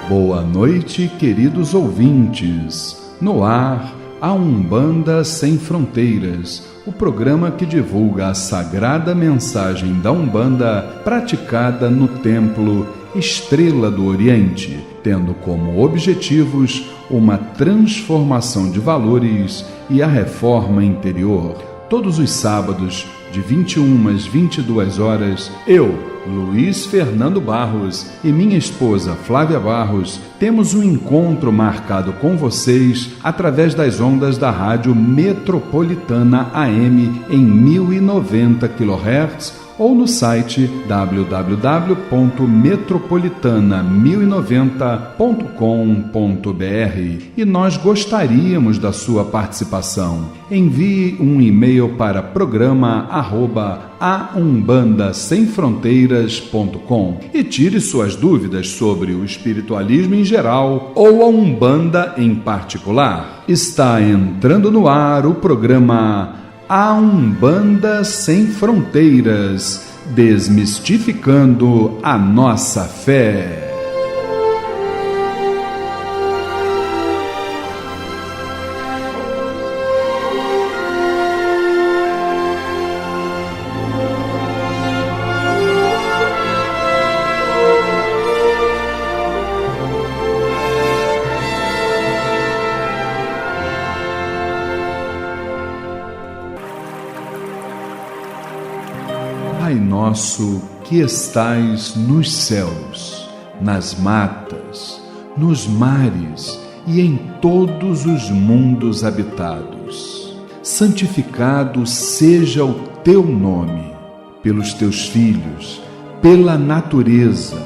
Boa noite, queridos ouvintes. No ar, a Umbanda Sem Fronteiras, o programa que divulga a sagrada mensagem da Umbanda praticada no Templo Estrela do Oriente, tendo como objetivos uma transformação de valores e a reforma interior. Todos os sábados, de 21 às 22 horas, eu, Luiz Fernando Barros, e minha esposa Flávia Barros temos um encontro marcado com vocês através das ondas da Rádio Metropolitana AM em 1090 kHz ou no site www.metropolitana1090.com.br. E nós gostaríamos da sua participação. Envie um e-mail para programa@aumbandassemfronteiras.com e tire suas dúvidas sobre o espiritualismo em geral ou a Umbanda em particular. Está entrando no ar o programa A Umbanda Sem Fronteiras, desmistificando a nossa fé. Pai nosso que estais nos céus, nas matas, nos mares e em todos os mundos habitados, santificado seja o teu nome, pelos teus filhos, pela natureza,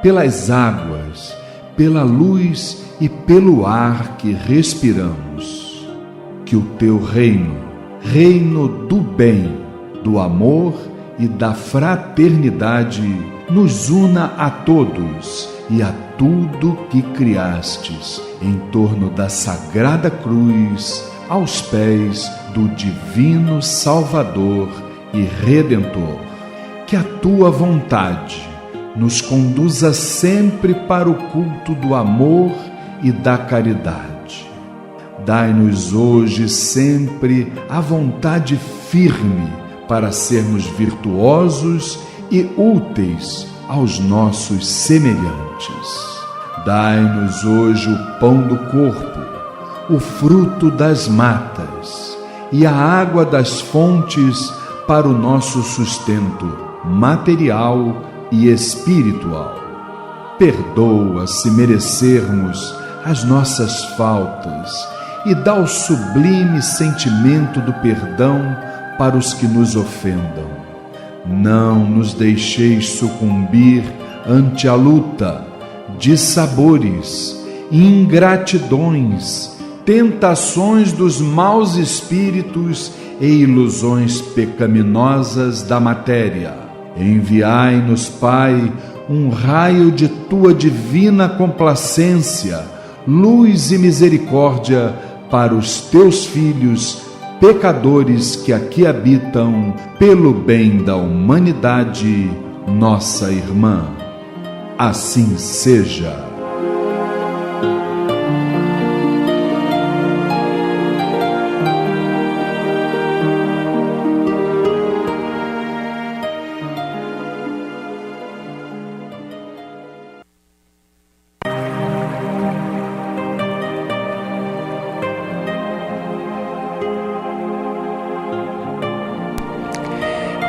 pelas águas, pela luz e pelo ar que respiramos. Que o teu reino, reino do bem, do amor e da fraternidade, nos una a todos e a tudo que criastes em torno da sagrada cruz, aos pés do divino Salvador e Redentor. Que a tua vontade nos conduza sempre para o culto do amor e da caridade. Dai-nos hoje sempre a vontade firme para sermos virtuosos e úteis aos nossos semelhantes. Dai-nos hoje o pão do corpo, o fruto das matas e a água das fontes para o nosso sustento material e espiritual. Perdoa se merecermos as nossas faltas e dá o sublime sentimento do perdão para os que nos ofendam. Não nos deixeis sucumbir ante a luta, dissabores, ingratidões, tentações dos maus espíritos e ilusões pecaminosas da matéria. Enviai-nos, Pai, um raio de tua divina complacência, luz e misericórdia para os teus filhos pecadores que aqui habitam, pelo bem da humanidade, nossa irmã. Assim seja.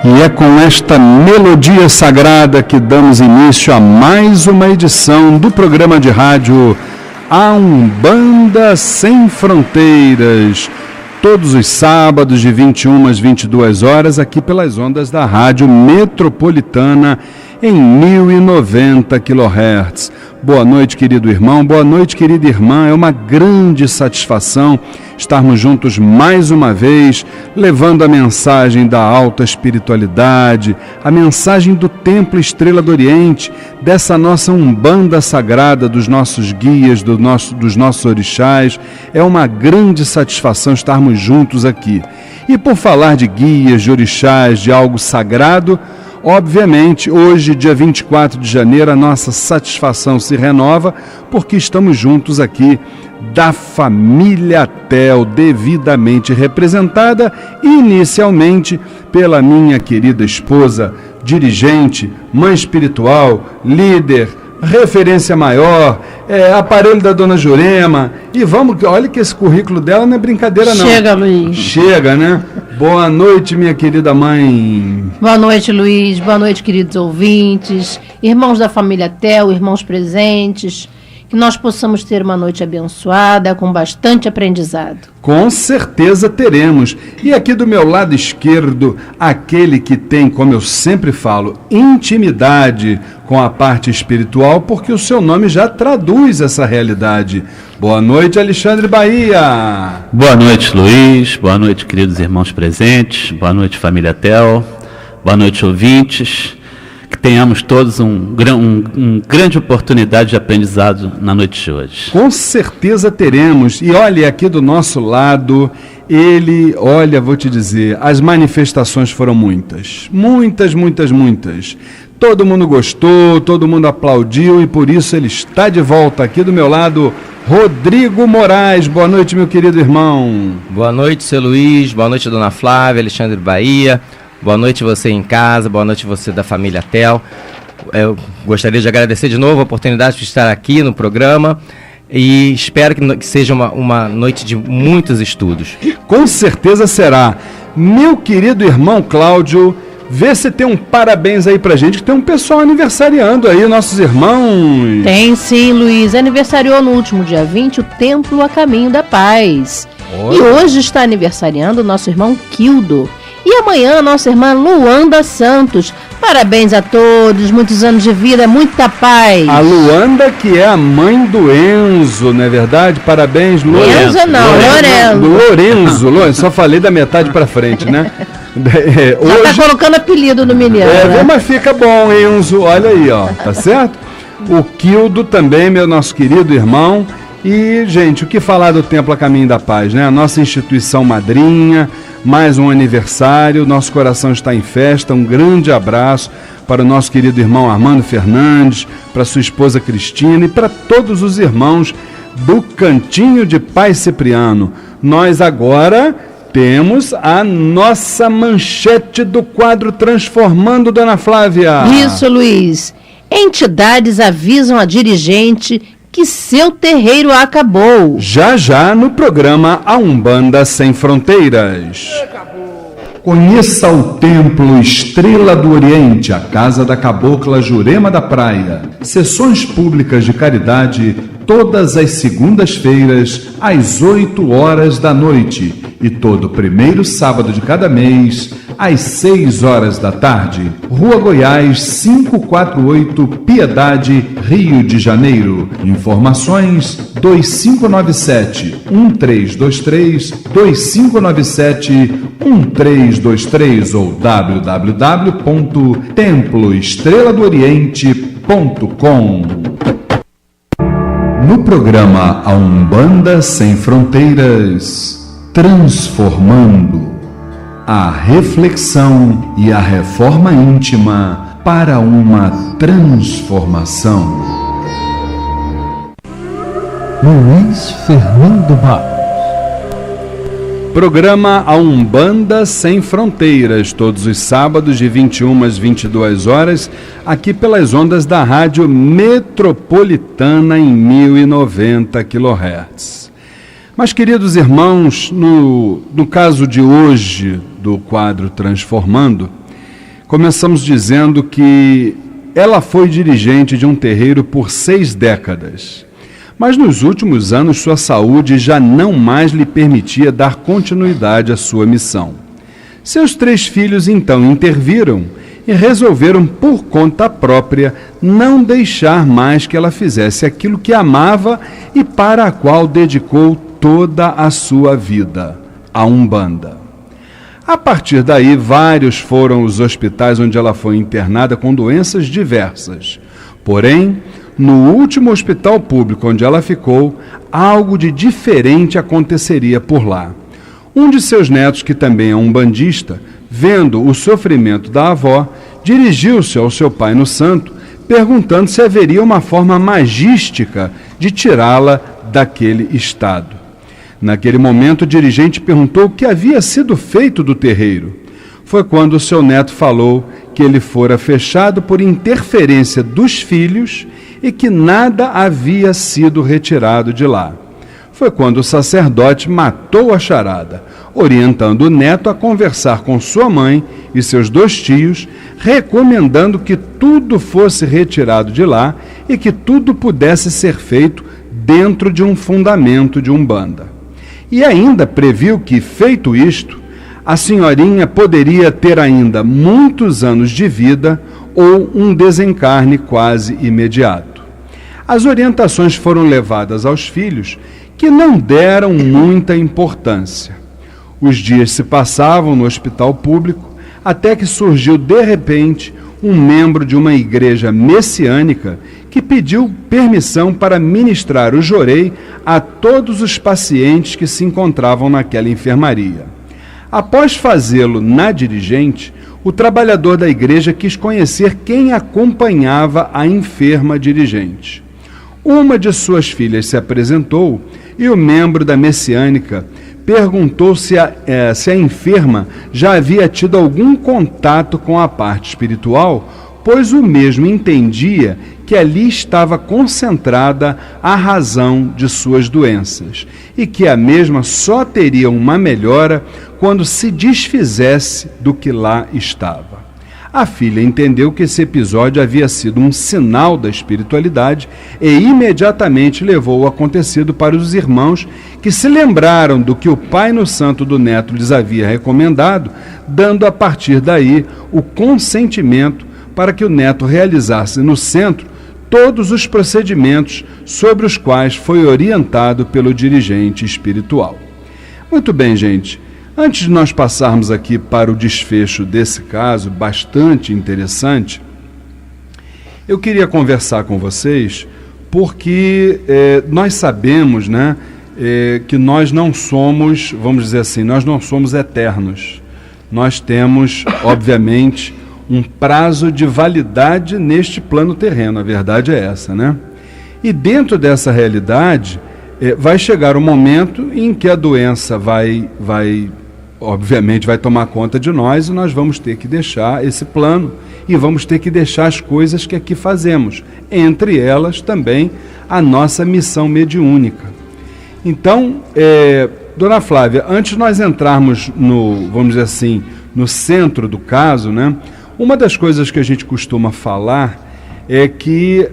E é com esta melodia sagrada que damos início a mais uma edição do programa de rádio A Umbanda Sem Fronteiras, todos os sábados de 21 às 22 horas, aqui pelas ondas da Rádio Metropolitana em 1090 kHz. Boa noite, querido irmão, boa noite, querida irmã. É uma grande satisfação estarmos juntos mais uma vez, levando a mensagem da alta espiritualidade, a mensagem do Templo Estrela do Oriente, dessa nossa umbanda sagrada, dos nossos guias, dos nossos orixás. É uma grande satisfação estarmos juntos aqui. E por falar de guias, de orixás, de algo sagrado, obviamente, hoje, dia 24 de janeiro, a nossa satisfação se renova porque estamos juntos aqui da família Tel, devidamente representada inicialmente pela minha querida esposa, dirigente, mãe espiritual, líder, referência maior, aparelho da dona Jurema. E vamos, olha que esse currículo dela não é brincadeira não. Chega, Luiz. Chega, né? Boa noite, minha querida mãe. Boa noite, Luiz. Boa noite, queridos ouvintes, irmãos da família Tel, irmãos presentes. Que nós possamos ter uma noite abençoada, com bastante aprendizado. Com certeza teremos. E aqui do meu lado esquerdo, aquele que tem, como eu sempre falo, intimidade com a parte espiritual, porque o seu nome já traduz essa realidade. Boa noite, Alexandre Bahia. Boa noite, Luiz. Boa noite, queridos irmãos presentes. Boa noite, família Tel. Boa noite, ouvintes. Que tenhamos todos uma grande oportunidade de aprendizado na noite de hoje. Com certeza teremos. E olha, aqui do nosso lado, vou te dizer, as manifestações foram muitas. Muitas. Todo mundo gostou, todo mundo aplaudiu e por isso ele está de volta aqui do meu lado, Rodrigo Moraes. Boa noite, meu querido irmão. Boa noite, seu Luiz. Boa noite, dona Flávia, Alexandre Bahia. Boa noite você em casa, boa noite você da família Tel. Eu gostaria de agradecer de novo a oportunidade de estar aqui no programa e espero que seja uma noite de muitos estudos. Com certeza será. Meu querido irmão Cláudio, vê se tem um parabéns aí pra gente, que tem um pessoal aniversariando aí, nossos irmãos. Tem sim, Luiz. Aniversariou no último dia 20 o Templo a Caminho da Paz. E hoje está aniversariando o nosso irmão Quildo. E amanhã, nossa irmã Luanda Santos. Parabéns a todos, muitos anos de vida, muita paz. A Luanda, que é a mãe do Enzo, não é verdade? Parabéns, Lorenzo. Lorenzo. Só falei da metade pra frente, né? Hoje... Já tá colocando apelido no menino, né? Mas fica bom, Enzo. Olha aí, ó, tá certo? O Quildo também, nosso querido irmão. E, gente, o que falar do Templo a Caminho da Paz, né? A nossa instituição madrinha, mais um aniversário, nosso coração está em festa. Um grande abraço para o nosso querido irmão Armando Fernandes, para sua esposa Cristina e para todos os irmãos do Cantinho de Pai Cipriano. Nós agora temos a nossa manchete do quadro Transformando, dona Flávia. Isso, Luiz. Entidades avisam a dirigente que seu terreiro acabou. Já no programa A Umbanda Sem Fronteiras. Conheça o Templo Estrela do Oriente, a casa da cabocla Jurema da Praia. Sessões públicas de caridade todas as segundas-feiras às 8 horas da noite e todo primeiro sábado de cada mês às 6 horas da tarde. Rua Goiás 548, Piedade, Rio de Janeiro. Informações 2597-1323, 2597-1323 ou www.temploestreladooriente.com. No programa A Umbanda Sem Fronteiras, transformando a reflexão e a reforma íntima para uma transformação. Luiz Fernando Barros. Programa A Umbanda Sem Fronteiras, todos os sábados de 21 às 22 horas, aqui pelas ondas da Rádio Metropolitana em 1090 kHz. Mas, queridos irmãos, no caso de hoje do quadro Transformando, começamos dizendo que ela foi dirigente de um terreiro por 6 décadas. Mas nos últimos anos sua saúde já não mais lhe permitia dar continuidade à sua missão. Seus 3 filhos então interviram e resolveram por conta própria não deixar mais que ela fizesse aquilo que amava e para a qual dedicou toda a sua vida, a Umbanda. A partir daí, vários foram os hospitais onde ela foi internada com doenças diversas. Porém, no último hospital público onde ela ficou, algo de diferente aconteceria por lá. Um de seus netos, que também é umbandista, vendo o sofrimento da avó, dirigiu-se ao seu pai no santo, perguntando se haveria uma forma magística de tirá-la daquele estado. Naquele momento, o dirigente perguntou o que havia sido feito do terreiro. Foi quando o seu neto falou que ele fora fechado por interferência dos filhos e que nada havia sido retirado de lá. Foi quando o sacerdote matou a charada, orientando o neto a conversar com sua mãe e seus 2 tios, recomendando que tudo fosse retirado de lá e que tudo pudesse ser feito dentro de um fundamento de Umbanda. E ainda previu que, feito isto, a senhorinha poderia ter ainda muitos anos de vida ou um desencarne quase imediato. As orientações foram levadas aos filhos, que não deram muita importância. Os dias se passavam no hospital público, até que surgiu de repente um membro de uma igreja messiânica que pediu permissão para ministrar o jorei a todos os pacientes que se encontravam naquela enfermaria. Após fazê-lo na dirigente, o trabalhador da igreja quis conhecer quem acompanhava a enferma dirigente. Uma de suas filhas se apresentou e o membro da messiânica perguntou se a enferma já havia tido algum contato com a parte espiritual, pois o mesmo entendia que ali estava concentrada a razão de suas doenças e que a mesma só teria uma melhora quando se desfizesse do que lá estava. A filha entendeu que esse episódio havia sido um sinal da espiritualidade e imediatamente levou o acontecido para os irmãos, que se lembraram do que o pai no santo do neto lhes havia recomendado, dando a partir daí o consentimento para que o neto realizasse no centro todos os procedimentos sobre os quais foi orientado pelo dirigente espiritual. Muito bem, gente. Antes de nós passarmos aqui para o desfecho desse caso, bastante interessante, eu queria conversar com vocês, porque nós sabemos, né, que nós não somos, vamos dizer assim, nós não somos eternos. Nós temos, obviamente, um prazo de validade neste plano terreno, a verdade é essa, né? E dentro dessa realidade, vai chegar um momento em que a doença obviamente vai tomar conta de nós e nós vamos ter que deixar esse plano e vamos ter que deixar as coisas que aqui fazemos, entre elas também a nossa missão mediúnica. Então, Dona Flávia, antes de nós entrarmos vamos dizer assim, no centro do caso, né, uma das coisas que a gente costuma falar é que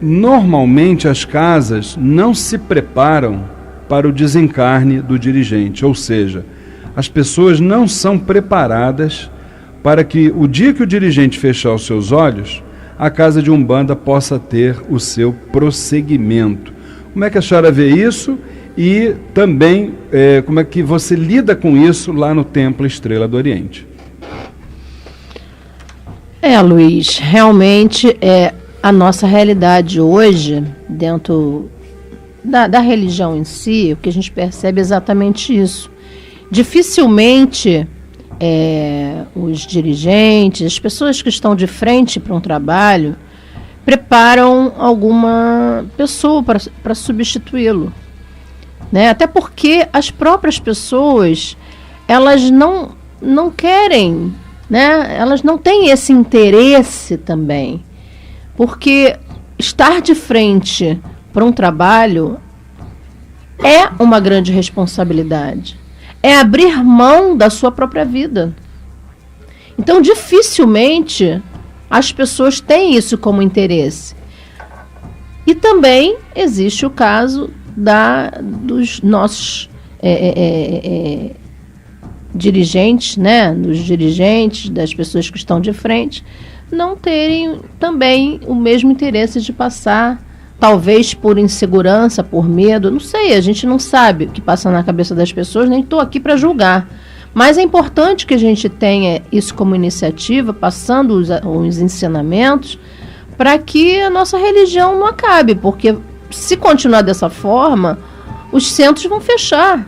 normalmente as casas não se preparam para o desencarne do dirigente, ou seja, as pessoas não são preparadas para que o dia que o dirigente fechar os seus olhos, a casa de Umbanda possa ter o seu prosseguimento. Como é que a senhora vê isso? E também como é que você lida com isso lá no Templo Estrela do Oriente? Luiz, realmente a nossa realidade hoje, dentro da religião em si, o que a gente percebe é exatamente isso. Dificilmente os dirigentes, as pessoas que estão de frente para um trabalho, preparam alguma pessoa para substituí-lo, né? Até porque as próprias pessoas, elas não querem, né? Elas não têm esse interesse também, porque estar de frente para um trabalho é uma grande responsabilidade. É abrir mão da sua própria vida. Então, dificilmente as pessoas têm isso como interesse. E também existe o caso dos nossos dirigentes, né, dos dirigentes, das pessoas que estão de frente, não terem também o mesmo interesse de passar, talvez por insegurança, por medo, não sei, a gente não sabe o que passa na cabeça das pessoas, nem estou aqui para julgar. Mas é importante que a gente tenha isso como iniciativa, passando os ensinamentos, para que a nossa religião não acabe, porque se continuar dessa forma, os centros vão fechar.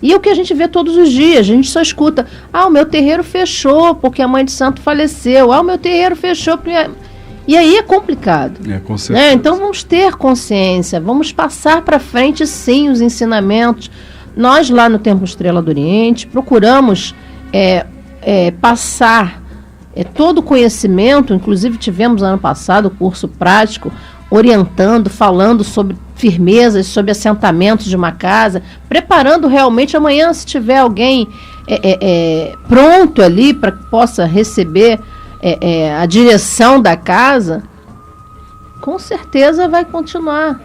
E é o que a gente vê todos os dias, a gente só escuta, o meu terreiro fechou porque a mãe de santo faleceu, o meu terreiro fechou porque... E aí é complicado. Com certeza. Então vamos ter consciência, vamos passar para frente sim os ensinamentos. Nós lá no Templo Estrela do Oriente procuramos passar todo o conhecimento, inclusive tivemos ano passado o curso prático, orientando, falando sobre firmezas, sobre assentamentos de uma casa, preparando realmente amanhã, se tiver alguém pronto ali para que possa receber a direção da casa, com certeza vai continuar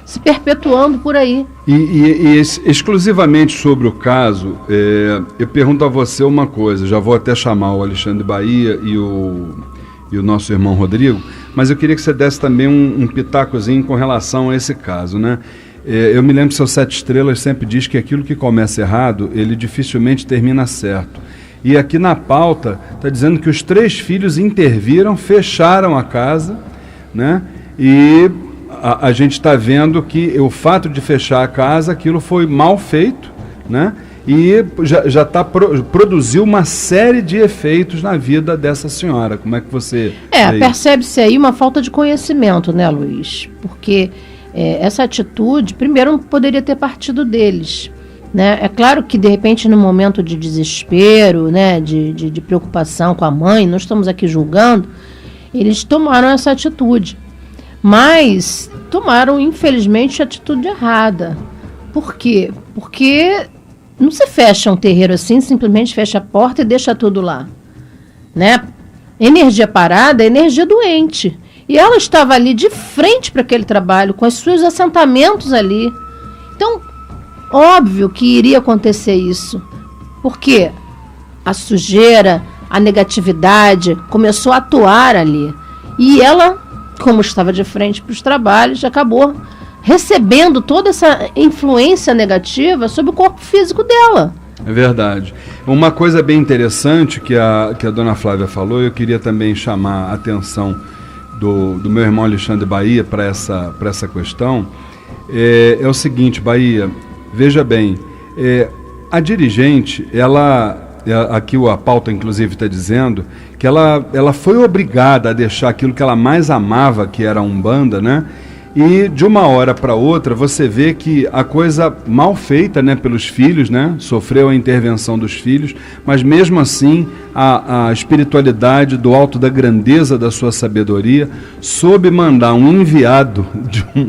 se perpetuando por aí. E exclusivamente sobre o caso, eu pergunto a você uma coisa, já vou até chamar o Alexandre Bahia e o nosso irmão Rodrigo, mas eu queria que você desse também um pitacozinho com relação a esse caso, né? Eu me lembro que seu 7 Estrelas sempre diz que aquilo que começa errado, ele dificilmente termina certo. E aqui na pauta está dizendo que os 3 filhos interviram, fecharam a casa, né? E a gente está vendo que o fato de fechar a casa, aquilo foi mal feito, né? E já produziu uma série de efeitos na vida dessa senhora. Como é que você... percebe-se aí uma falta de conhecimento, né, Luiz? Porque essa atitude, primeiro, não poderia ter partido deles, né? É claro que, de repente, no momento de desespero, né, de preocupação com a mãe, não estamos aqui julgando, eles tomaram essa atitude. Mas tomaram, infelizmente, a atitude errada. Por quê? Porque não se fecha um terreiro assim, simplesmente fecha a porta e deixa tudo lá, né? Energia parada é energia doente. E ela estava ali de frente para aquele trabalho, com os seus assentamentos ali. Então, óbvio que iria acontecer isso. Porque a sujeira, a negatividade começou a atuar ali. E ela, como estava de frente para os trabalhos, acabou recebendo toda essa influência negativa sobre o corpo físico dela. É verdade. Uma coisa bem interessante que a dona Flávia falou, eu queria também chamar a atenção do meu irmão Alexandre Bahia para essa questão, é o seguinte, Bahia, veja bem, a dirigente, aqui a pauta inclusive está dizendo, que ela foi obrigada a deixar aquilo que ela mais amava, que era a Umbanda, né? E de uma hora para outra você vê que a coisa mal feita, né, pelos filhos, né, sofreu a intervenção dos filhos, mas mesmo assim a espiritualidade do alto da grandeza da sua sabedoria soube mandar um enviado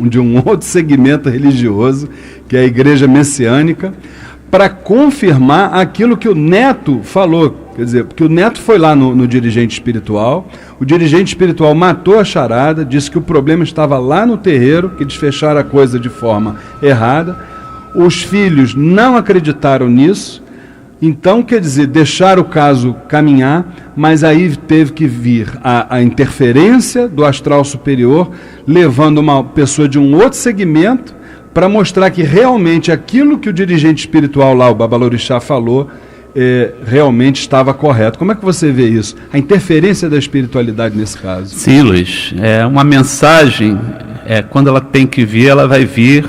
de um outro segmento religioso, que é a Igreja Messiânica, para confirmar aquilo que o neto falou. Quer dizer, porque o neto foi lá no dirigente espiritual, o dirigente espiritual matou a charada, disse que o problema estava lá no terreiro, que eles fecharam a coisa de forma errada. Os filhos não acreditaram nisso, então, quer dizer, deixaram o caso caminhar, mas aí teve que vir a interferência do astral superior, levando uma pessoa de um outro segmento para mostrar que realmente aquilo que o dirigente espiritual lá, o Babalorixá, falou, realmente estava correto. Como é que você vê isso? A interferência da espiritualidade nesse caso? Sim, Luiz. Uma mensagem, quando ela tem que vir, ela vai vir,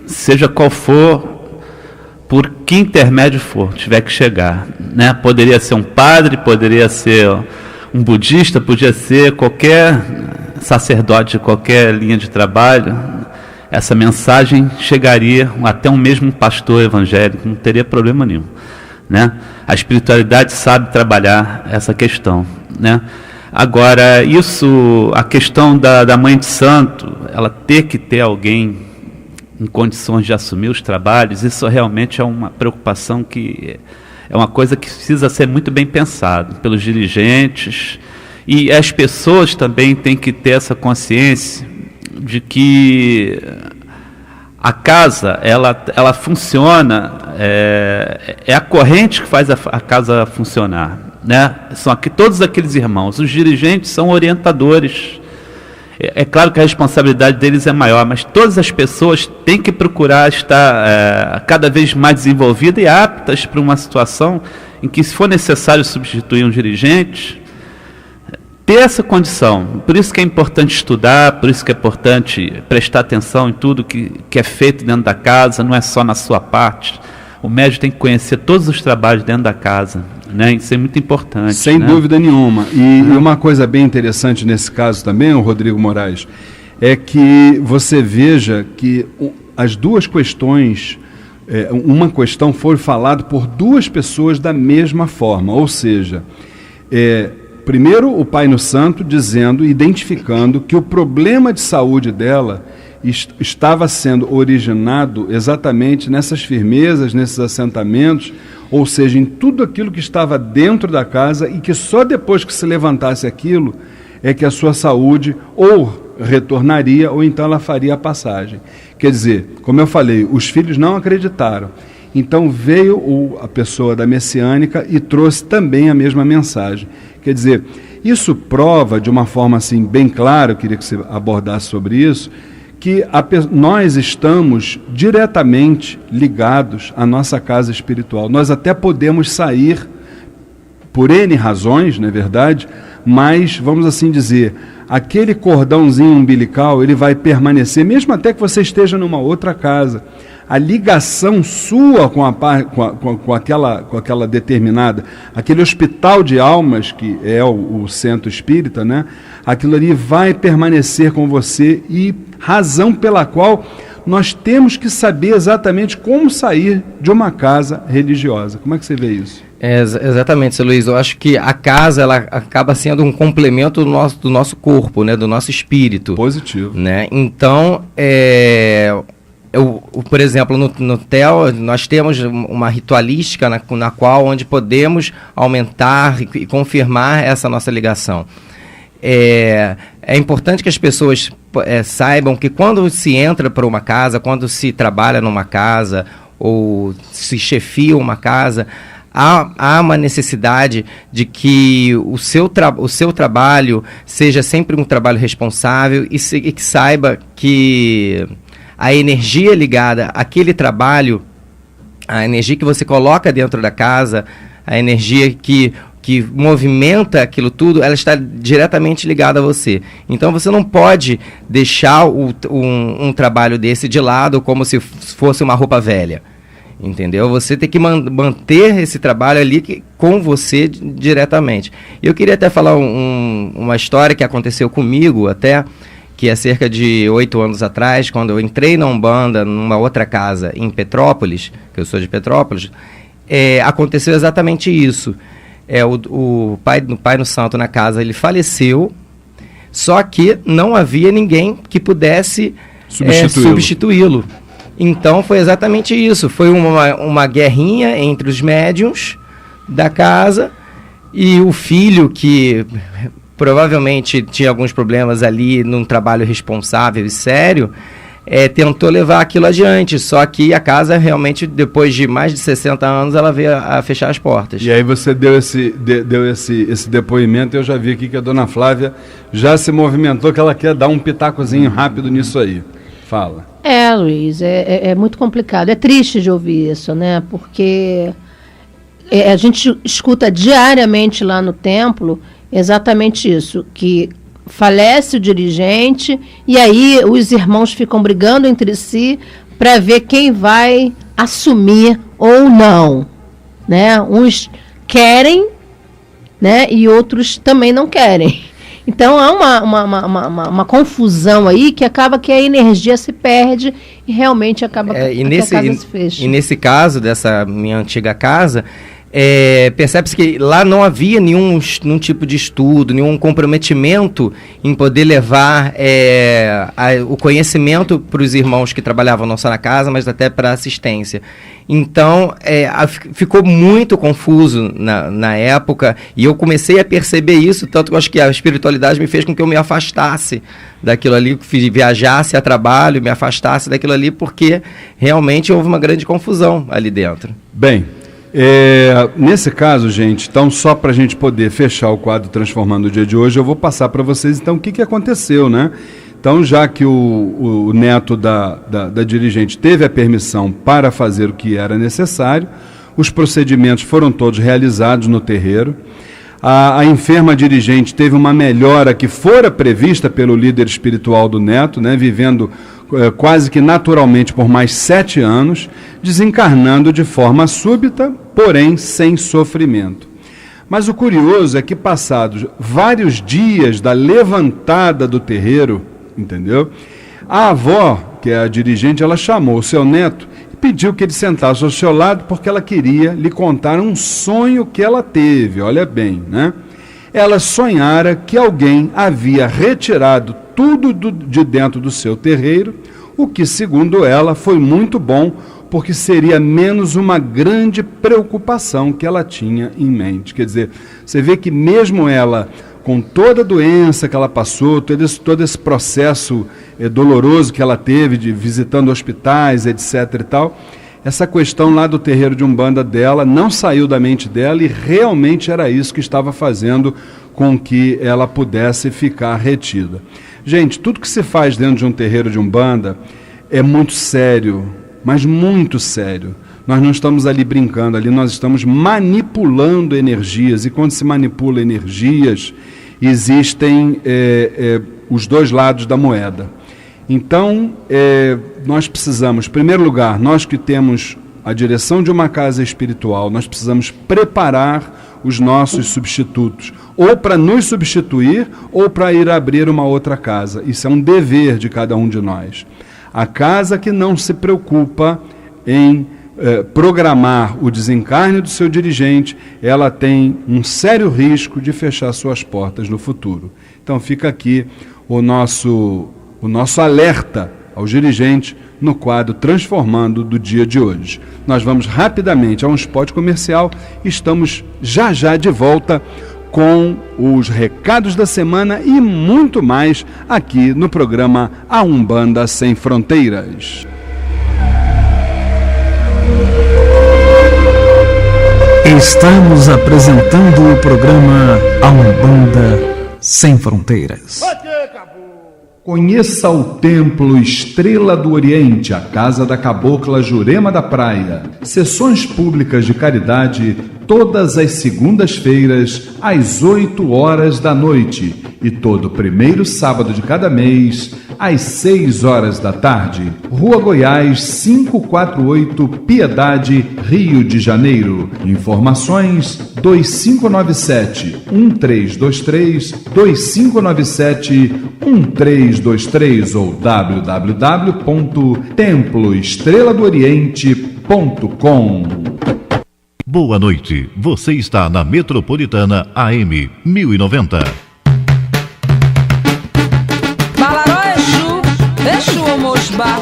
seja qual for, por que intermédio for, tiver que chegar, né? Poderia ser um padre, poderia ser um budista, podia ser qualquer sacerdote de qualquer linha de trabalho. Essa mensagem chegaria até um mesmo pastor evangélico, não teria problema nenhum, né? A espiritualidade sabe trabalhar essa questão, né? Agora, a questão da mãe de santo, ela ter que ter alguém em condições de assumir os trabalhos, isso realmente é uma preocupação que é uma coisa que precisa ser muito bem pensado pelos dirigentes, e as pessoas também têm que ter essa consciência de que a casa ela funciona é a corrente que faz a casa funcionar, né? São todos aqueles irmãos. Os dirigentes são orientadores. É claro que a responsabilidade deles é maior, mas todas as pessoas têm que procurar estar cada vez mais desenvolvidas e aptas para uma situação em que, se for necessário substituir um dirigente, ter essa condição. Por isso que é importante estudar, por isso que é importante prestar atenção em tudo que é feito dentro da casa, não é só na sua parte. O médico tem que conhecer todos os trabalhos dentro da casa, né? Isso é muito importante. Sem dúvida nenhuma. E uma coisa bem interessante nesse caso também, o Rodrigo Moraes, é que você veja que as duas questões, uma questão foi falada por duas pessoas da mesma forma, ou seja, primeiro o Pai no Santo dizendo, identificando que o problema de saúde dela estava sendo originado exatamente nessas firmezas, nesses assentamentos, ou seja, em tudo aquilo que estava dentro da casa, e que só depois que se levantasse aquilo é que a sua saúde ou retornaria ou então ela faria a passagem. Quer dizer, como eu falei, os filhos não acreditaram. Então veio a pessoa da messiânica e trouxe também a mesma mensagem. Quer dizer, isso prova de uma forma assim bem clara, eu queria que você abordasse sobre isso, que nós estamos diretamente ligados à nossa casa espiritual. Nós até podemos sair por N razões, não é verdade? Mas, vamos assim dizer, aquele cordãozinho umbilical, ele vai permanecer, mesmo até que você esteja numa outra casa. A ligação sua com aquela determinada, aquele hospital de almas, que é o centro espírita, né? Aquilo ali vai permanecer com você, e razão pela qual nós temos que saber exatamente como sair de uma casa religiosa. Como é que você vê isso? Exatamente, seu Luiz. Eu acho que a casa, ela acaba sendo um complemento do nosso corpo, né? Do nosso espírito. Positivo. Né? Então, por exemplo, no TEL, nós temos uma ritualística na qual onde podemos aumentar e confirmar essa nossa ligação. É importante que as pessoas saibam que quando se entra para uma casa, quando se trabalha numa casa ou se chefia uma casa, há uma necessidade de que o seu trabalho seja sempre um trabalho responsável e que saiba que a energia ligada àquele trabalho, a energia que você coloca dentro da casa, a energia que movimenta aquilo tudo, ela está diretamente ligada a você. Então você não pode deixar um trabalho desse de lado como se fosse uma roupa velha. Entendeu? Você tem que manter esse trabalho ali com você diretamente. Eu queria até falar uma história que aconteceu comigo até, que é cerca de 8 anos atrás, quando eu entrei na Umbanda, numa outra casa em Petrópolis, que eu sou de Petrópolis, aconteceu exatamente isso. O pai no santo na casa, ele faleceu, só que não havia ninguém que pudesse substituí-lo. Então foi exatamente isso, foi uma guerrinha entre os médiuns da casa, e o filho, que provavelmente tinha alguns problemas ali num trabalho responsável e sério, tentou levar aquilo adiante, só que a casa realmente, depois de mais de 60 anos, ela veio a fechar as portas. E aí você deu esse depoimento, eu já vi aqui que a dona Flávia já se movimentou, que ela quer dar um pitacozinho rápido nisso aí. Fala. Luiz, é muito complicado, é triste de ouvir isso, né? Porque a gente escuta diariamente lá no templo exatamente isso, que falece o dirigente e aí os irmãos ficam brigando entre si para ver quem vai assumir ou não, né? Uns querem, né? E outros também não querem. Então há uma confusão aí que acaba que a energia se perde e realmente acaba que a casa se fecha. E nesse caso dessa minha antiga casa, percebe-se que lá não havia nenhum tipo de estudo, nenhum comprometimento em poder levar o conhecimento para os irmãos que trabalhavam não só na casa, mas até para assistência. Então, ficou muito confuso na época, e eu comecei a perceber isso, tanto que eu acho que a espiritualidade me fez com que eu me afastasse daquilo ali, viajasse a trabalho, me afastasse daquilo ali, porque realmente houve uma grande confusão ali dentro. Bem, nesse caso, gente, então só para a gente poder fechar o quadro Transformando o Dia de hoje, eu vou passar para vocês então o que aconteceu, né? Então, já que o neto da dirigente teve a permissão para fazer o que era necessário, os procedimentos foram todos realizados no terreiro. A enferma dirigente teve uma melhora que fora prevista pelo líder espiritual do neto, né, vivendo quase que naturalmente por mais 7 anos, desencarnando de forma súbita, porém sem sofrimento. Mas o curioso é que, passados vários dias da levantada do terreiro, entendeu? A avó, que é a dirigente, ela chamou o seu neto e pediu que ele sentasse ao seu lado porque ela queria lhe contar um sonho que ela teve, olha bem, né? Ela sonhara que alguém havia retirado tudo de dentro do seu terreiro, o que, segundo ela, foi muito bom, porque seria menos uma grande preocupação que ela tinha em mente. Quer dizer, você vê que mesmo ela, com toda a doença que ela passou, todo esse processo doloroso que ela teve, de visitando hospitais, etc. e tal, essa questão lá do terreiro de Umbanda dela não saiu da mente dela, e realmente era isso que estava fazendo com que ela pudesse ficar retida. Gente, tudo que se faz dentro de um terreiro de Umbanda é muito sério, mas muito sério. Nós não estamos ali brincando, ali nós estamos manipulando energias, e quando se manipula energias, existem os dois lados da moeda. Então, nós precisamos, em primeiro lugar, nós que temos a direção de uma casa espiritual, nós precisamos preparar os nossos substitutos, ou para nos substituir, ou para ir abrir uma outra casa. Isso é um dever de cada um de nós. A casa que não se preocupa em programar o desencarne do seu dirigente, ela tem um sério risco de fechar suas portas no futuro. Então fica aqui o nosso alerta aos dirigentes no quadro Transformando do dia de hoje. Nós vamos rapidamente a um spot comercial, estamos já de volta com os recados da semana e muito mais aqui no programa A Umbanda Sem Fronteiras. Estamos apresentando o programa A Umbanda Sem Fronteiras. Conheça o Templo Estrela do Oriente, a casa da cabocla Jurema da Praia. Sessões públicas de caridade todas as segundas-feiras, às 8 horas da noite, e todo primeiro sábado de cada mês, às 6 horas da tarde. Rua Goiás, 548, Piedade, Rio de Janeiro. Informações 2597-1323, 2597-1323 ou www.temploestreladooriente.com. Boa noite, você está na Metropolitana AM 1090. Balaró Exu, Exu Omosba,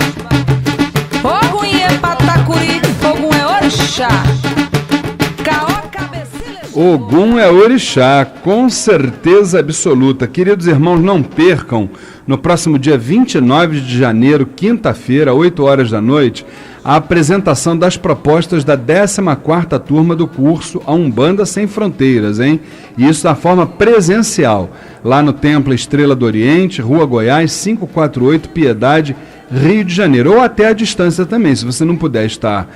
Ogum é Patacuri, Ogum é Orixá. Ogum é Orixá, com certeza absoluta. Queridos irmãos, não percam, no próximo dia 29 de janeiro, quinta-feira, 8 horas da noite, a apresentação das propostas da 14ª turma do curso A Umbanda Sem Fronteiras, hein? E isso da forma presencial, lá no Templo Estrela do Oriente, Rua Goiás, 548, Piedade, Rio de Janeiro, ou até à distância também. Se você não puder estar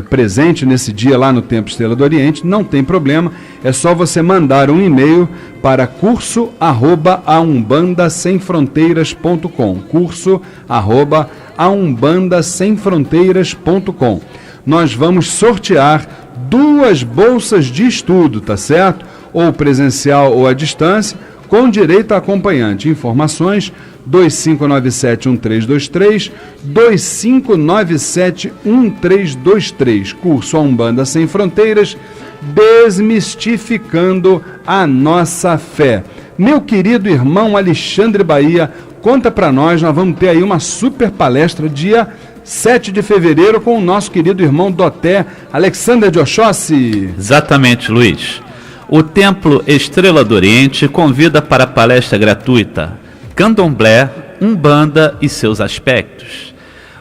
presente nesse dia lá no Templo Estrela do Oriente, não tem problema, é só você mandar um e-mail para curso@aumbandasemfronteiras.com, curso@aumbandasemfronteiras.com. Nós vamos sortear 2 bolsas de estudo, tá certo? Ou presencial ou à distância, com direito a acompanhante. Informações 2597-1323, 2597-1323. Curso A Umbanda Sem Fronteiras, desmistificando a nossa fé. Meu querido irmão Alexandre Bahia, conta para nós vamos ter aí uma super palestra dia 7 de fevereiro com o nosso querido irmão Doté Alexander de Oxóssi. Exatamente, Luiz. O Templo Estrela do Oriente convida para a palestra gratuita Candomblé, Umbanda e seus aspectos.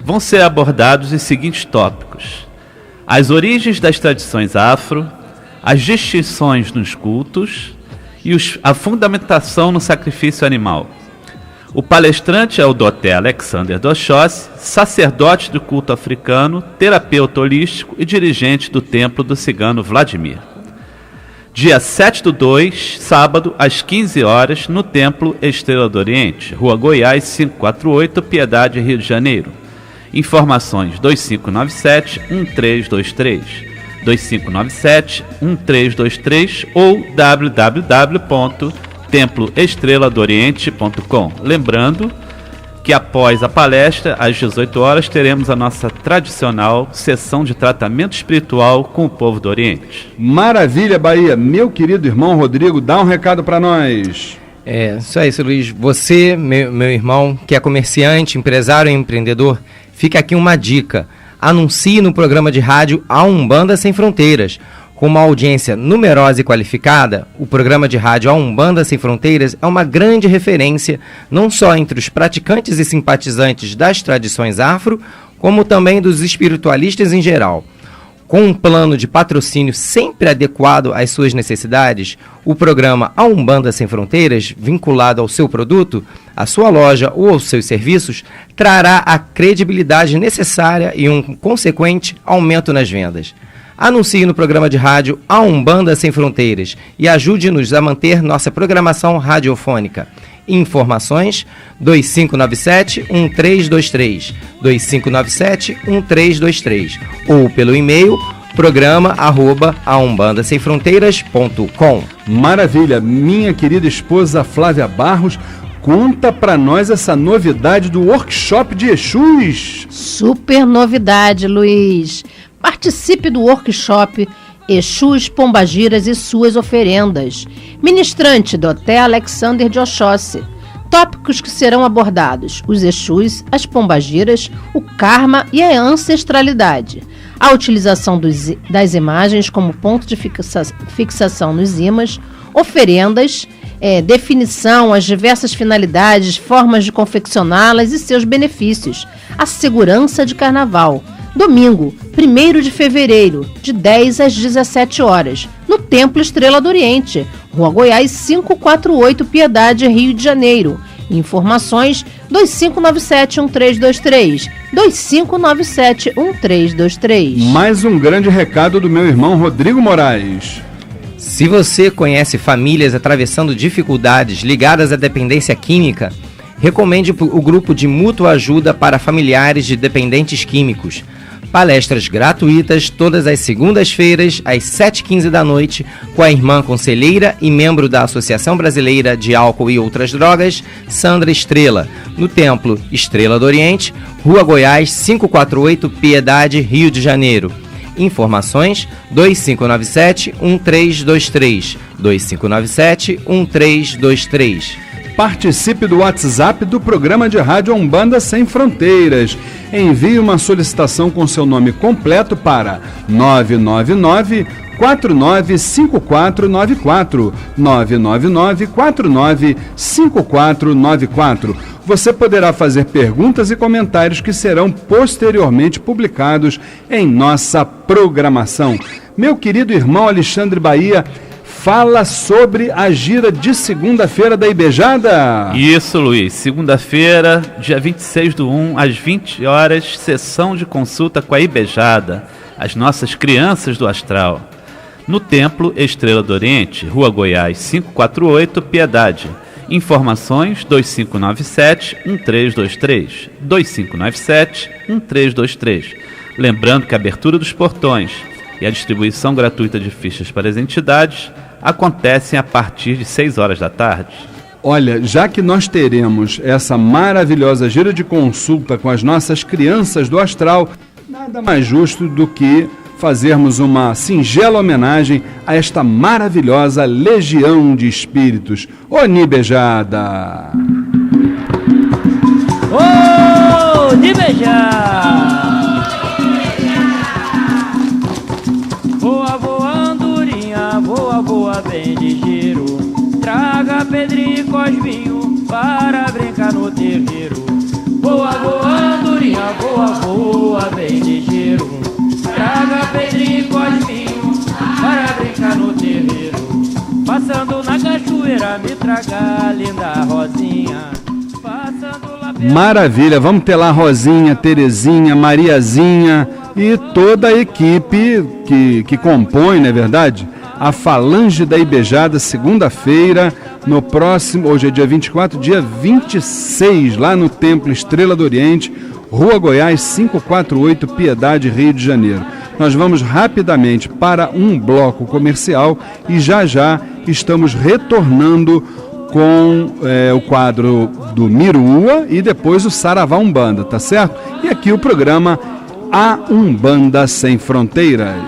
Vão ser abordados os seguintes tópicos: as origens das tradições afro, as distinções nos cultos e a fundamentação no sacrifício animal. O palestrante é o Doté Alexander de Oxóssi, sacerdote do culto africano, terapeuta holístico e dirigente do templo do cigano Vladimir. Dia 7/2, sábado, às 15 horas, no Templo Estrela do Oriente, Rua Goiás, 548, Piedade, Rio de Janeiro. Informações 2597-1323, 2597-1323 ou www.temploestreladooriente.com. Lembrando que após a palestra, às 18 horas, teremos a nossa tradicional sessão de tratamento espiritual com o povo do Oriente. Maravilha, Bahia. Meu querido irmão Rodrigo, dá um recado para nós. Só isso, Luiz. Você, meu irmão, que é comerciante, empresário e empreendedor, fica aqui uma dica. Anuncie no programa de rádio A Umbanda Sem Fronteiras. Com uma audiência numerosa e qualificada, o programa de rádio A Umbanda Sem Fronteiras é uma grande referência, não só entre os praticantes e simpatizantes das tradições afro, como também dos espiritualistas em geral. Com um plano de patrocínio sempre adequado às suas necessidades, o programa A Umbanda Sem Fronteiras, vinculado ao seu produto, à sua loja ou aos seus serviços, trará a credibilidade necessária e um consequente aumento nas vendas. Anuncie no programa de rádio A Umbanda Sem Fronteiras e ajude-nos a manter nossa programação radiofônica. Informações 2597-1323, 2597-1323 ou pelo e-mail programa@aumbandasemfronteiras.com. Maravilha, minha querida esposa Flávia Barros, conta pra nós essa novidade do workshop de Exus. Super novidade, Luiz. Participe do workshop Exus, Pombagiras e suas oferendas. Ministrante Doté Alexander de Oxóssi. Tópicos que serão abordados: os Exus, as Pombagiras, o karma e a ancestralidade. A utilização das imagens como ponto de fixação nos ímãs, oferendas, definição, as diversas finalidades, formas de confeccioná-las e seus benefícios. A segurança de carnaval. Domingo, 1º de fevereiro, de 10 às 17 horas, no Templo Estrela do Oriente, Rua Goiás 548, Piedade, Rio de Janeiro. Informações 2597-1323, 2597-1323. Mais um grande recado do meu irmão Rodrigo Moraes. Se você conhece famílias atravessando dificuldades ligadas à dependência química, recomende o grupo de mútua ajuda para familiares de dependentes químicos. Palestras gratuitas todas as segundas-feiras, às 7h15 da noite, com a irmã conselheira e membro da Associação Brasileira de Álcool e Outras Drogas, Sandra Estrela, no Templo Estrela do Oriente, Rua Goiás, 548, Piedade, Rio de Janeiro. Informações 2597-1323, 2597-1323. Participe do WhatsApp do programa de rádio Umbanda Sem Fronteiras. Envie uma solicitação com seu nome completo para 999-495494, 999-495494. Você poderá fazer perguntas e comentários que serão posteriormente publicados em nossa programação. Meu querido irmão Alexandre Bahia, fala sobre a gira de segunda-feira da Ibejada. Isso, Luiz. Segunda-feira, dia 26/1, às 20 horas, sessão de consulta com a Ibejada, as nossas crianças do astral. No Templo Estrela do Oriente, Rua Goiás, 548, Piedade. Informações 2597-1323, 2597-1323. Lembrando que a abertura dos portões e a distribuição gratuita de fichas para as entidades acontecem a partir de 6 horas da tarde. Olha, já que nós teremos essa maravilhosa gira de consulta com as nossas crianças do astral, nada mais justo do que fazermos uma singela homenagem a esta maravilhosa legião de espíritos. Ô Nibejada! Ô Nibejada! Voa, voa, andorinha, voa, voa, bem ligeiro. Traga Pedrinho e Cosminho para brincar no terreiro. Voa, voa, andorinha, voa, voa, bem ligeiro. Traga Pedrinho e Cosminho para brincar no terreiro. Passando na cachoeira, me traga a linda Rosinha. Passando lá pela... Maravilha, vamos ter lá Rosinha, Terezinha, Mariazinha e toda a equipe que compõe, não é verdade? A Falange da Ibejada, segunda-feira, no próximo, hoje é dia 24, dia 26, lá no Templo Estrela do Oriente, Rua Goiás, 548, Piedade, Rio de Janeiro. Nós vamos rapidamente para um bloco comercial e já estamos retornando com o quadro do Mirua e depois o Saravá Umbanda, tá certo? E aqui o programa A Umbanda Sem Fronteiras.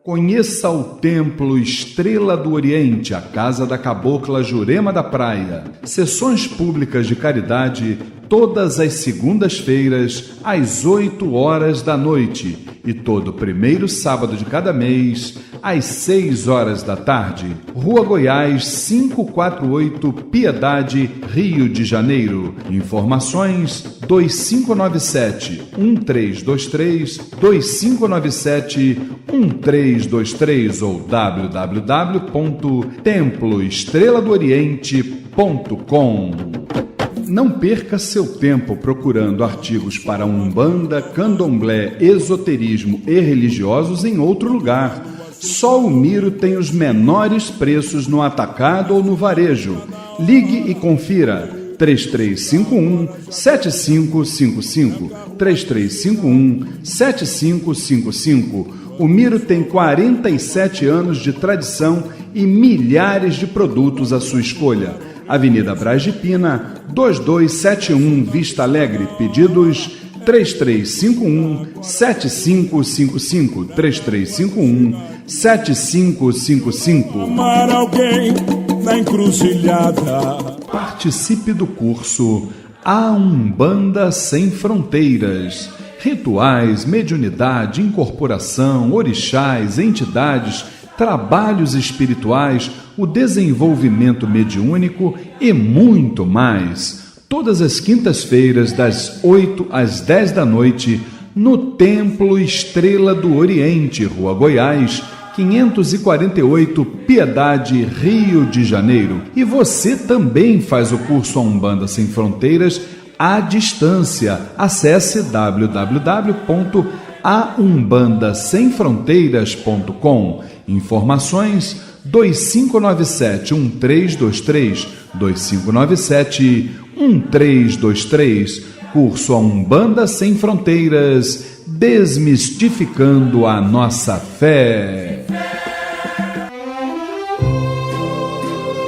Conheça o Templo Estrela do Oriente, a casa da cabocla Jurema da Praia. Sessões públicas de caridade todas as segundas-feiras às 8 horas da noite e todo primeiro sábado de cada mês às 6 horas da tarde. Rua Goiás, 548, Piedade, Rio de Janeiro. Informações 2597-1323, 2597-1323 ou www.temploestreladooriente.com. Não perca seu tempo procurando artigos para Umbanda, Candomblé, esoterismo e religiosos em outro lugar. Só o Miro tem os menores preços no atacado ou no varejo. Ligue e confira. 3351-7555. 3351-7555. O Miro tem 47 anos de tradição e milhares de produtos à sua escolha. Avenida Braz de Pina, 2271, Vista Alegre. Pedidos 3351-7555. 3351-7555. Amar alguém na encruzilhada. Participe do curso A Umbanda Sem Fronteiras. Rituais, mediunidade, incorporação, orixás, entidades, trabalhos espirituais, o desenvolvimento mediúnico e muito mais. Todas as quintas-feiras, das 8 às 10 da noite, no Templo Estrela do Oriente, Rua Goiás, 548, Piedade, Rio de Janeiro. E você também faz o curso A Umbanda Sem Fronteiras à distância. Acesse www.aumbandasemfronteiras.com. Informações 2597-1323, 2597-1323. Curso A Umbanda Sem Fronteiras, desmistificando a nossa fé.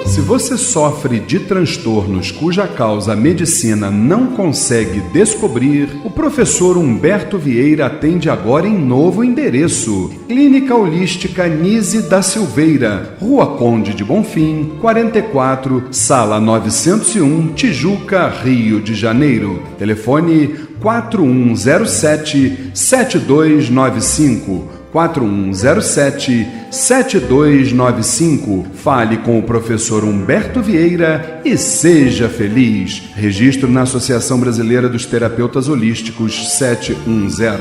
Se você sofre de transtornos cuja causa a medicina não consegue descobrir, o professor Humberto Vieira atende agora em novo endereço. Clínica Holística Nise da Silveira, Rua Conde de Bonfim, 44, Sala 901, Tijuca, Rio de Janeiro. Telefone 4107-7295. 4107-7295. Fale com o professor Humberto Vieira e seja feliz. Registro na Associação Brasileira dos Terapeutas Holísticos 710.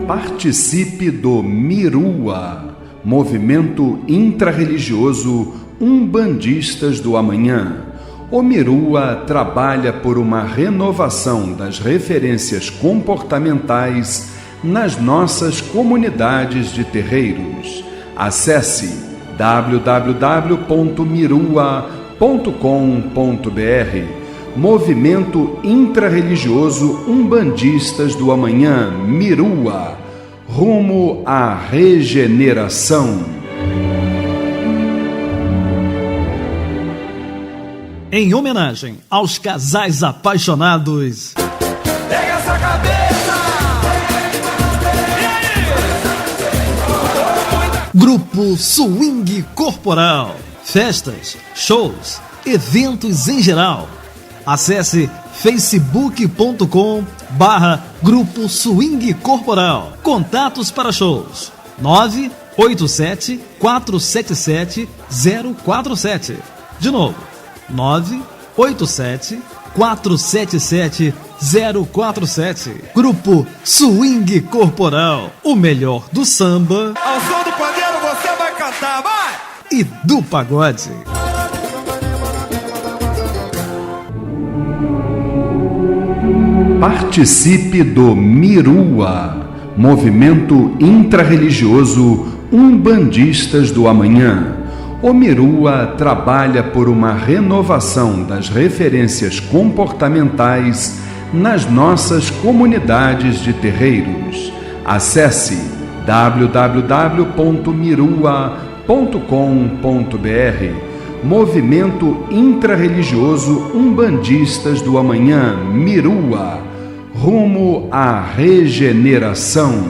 Participe do Mirua, movimento intrarreligioso Umbandistas do Amanhã. O Mirua trabalha por uma renovação das referências comportamentais nas nossas comunidades de terreiros. Acesse www.mirua.com.br. Movimento Intrarreligioso Umbandistas do Amanhã, Mirua, rumo à regeneração. Em homenagem aos casais apaixonados, Pega essa cabeça! Grupo Swing Corporal. Festas, shows, eventos em geral. Acesse facebook.com/Grupo Swing Corporal. Contatos para shows: 987-477-047. De novo, 987-477-047. Grupo Swing Corporal. O melhor do samba. Ao som do pandeiro você vai cantar, vai! E do pagode. Participe do Mirua, Movimento Intrarreligioso Umbandistas do Amanhã. O Mirua trabalha por uma renovação das referências comportamentais nas nossas comunidades de terreiros. Acesse www.mirua.com.br. Movimento Intrarreligioso Umbandistas do Amanhã, Mirua, rumo à regeneração.